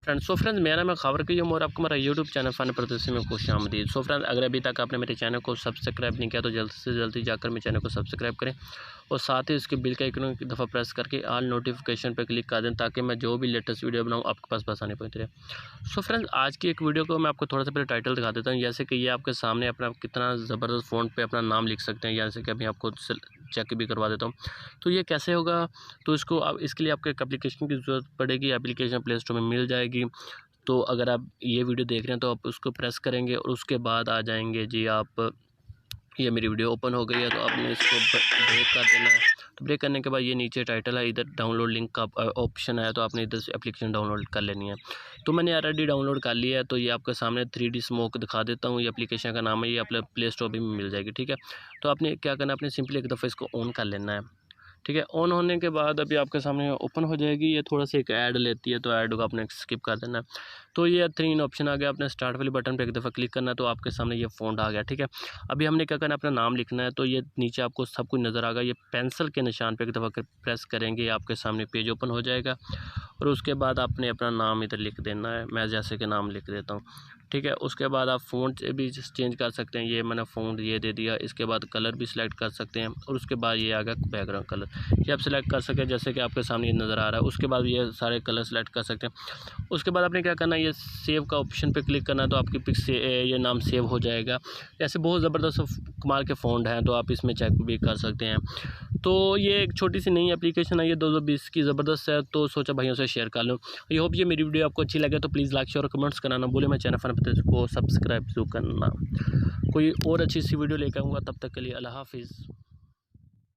Friends मेरा नाम है खबर क़य्यूम और आपको मेरा यूट्यूब चैनल फ़न परदेसी में खुशामदीद। फ्रेंड्स अगर अभी तक आपने मेरे चैनल को सब्सक्राइब नहीं किया तो जल्द से जल्दी जाकर मेरे चैनल को सब्सक्राइब करें और साथ ही उसके बिल का आइकन एक दफ़ा प्रेस करके ऑल नोटिफिकेशन पर क्लिक कर दें ताकि मैं जो भी लेटेस्ट वीडियो बनाऊँ आपके पास आसानी पहुँच रहे। फ्रेंड्स आज की एक वीडियो को मैं आपको थोड़ा सा पहले टाइटल दिखा देता हूँ, जैसे कि ये आपके सामने अपना कितना ज़बरदस्त फ़ॉन्ट पे अपना नाम लिख सकते हैं, जैसे कि अभी आपको चेक भी करवा देता हूँ। तो ये कैसे होगा, तो इसके लिए आपको एक एप्लीकेशन की ज़रूरत पड़ेगी। एप्लीकेशन प्ले स्टोर में मिल जाएगी। तो अगर आप ये वीडियो देख रहे हैं तो आप उसको प्रेस करेंगे और उसके बाद आ जाएंगे जी आप, ये मेरी वीडियो ओपन हो गई है तो आपने इसको ब्रेक कर देना है। तो ब्रेक करने के बाद ये नीचे टाइटल है, इधर डाउनलोड लिंक का ऑप्शन है, तो आपने इधर से एप्लीकेशन डाउनलोड कर लेनी है। तो मैंने ऑलरेडी डाउनलोड कर लिया है। तो ये आपके सामने 3D स्मोक दिखा देता हूँ, ये एप्लीकेशन का नाम है, ये अपने प्ले स्टोर भी मिल जाएगी। ठीक है, तो आपने क्या करना है, आपने सिंपली एक दफ़ा इसको ऑन कर लेना है। ठीक है, ऑन होने के बाद अभी आपके सामने ओपन हो जाएगी। ये थोड़ा सा एक ऐड लेती है तो ऐड को आपने स्किप कर देना है। तो ये 3 ऑप्शन आ गया, आपने स्टार्ट वाले बटन पे एक दफ़ा क्लिक करना है तो आपके सामने ये फ़ॉन्ट आ गया। ठीक है, अभी हमने क्या करना है, अपना नाम लिखना है। तो ये नीचे आपको सब कुछ नज़र आ गया, ये पेंसिल के निशान पे एक दफ़ा प्रेस करेंगे आपके सामने पेज ओपन हो जाएगा और उसके बाद आपने अपना नाम इधर लिख देना है। मैं जैसे कि नाम लिख देता हूँ। ठीक है, उसके बाद आप फ़ॉन्ट भी चेंज कर सकते हैं, ये मैंने फ़ॉन्ट ये दे दिया। इसके बाद कलर भी सिलेक्ट कर सकते हैं और उसके बाद ये आ गया बैकग्राउंड कलर, ये आप सिलेक्ट कर सकते हैं जैसे कि आपके सामने ये नज़र आ रहा है। उसके बाद ये सारे कलर सेलेक्ट कर सकते हैं। उसके बाद आपने क्या करना है, ये सेव का ऑप्शन पे क्लिक करना है तो आपकी पिक से ये नाम सेव हो जाएगा। ऐसे बहुत ज़बरदस्त कमाल के फ़ॉन्ट हैं, तो आप इसमें चेक भी कर सकते हैं। तो ये एक छोटी सी नई एप्लीकेशन है, ये 2020 की ज़बरदस्त है, तो सोचा भाइयों से शेयर कर लूँ। आई होप ये मेरी वीडियो आपको अच्छी लगे तो प्लीज़ लाइक शेयर और कमेंट्स कराना बोले। मैं चैनल को सब्सक्राइब जरूर करना। कोई और अच्छी सी वीडियो लेकर आऊँगा, तब तक के लिए अल्लाह हाफिज़।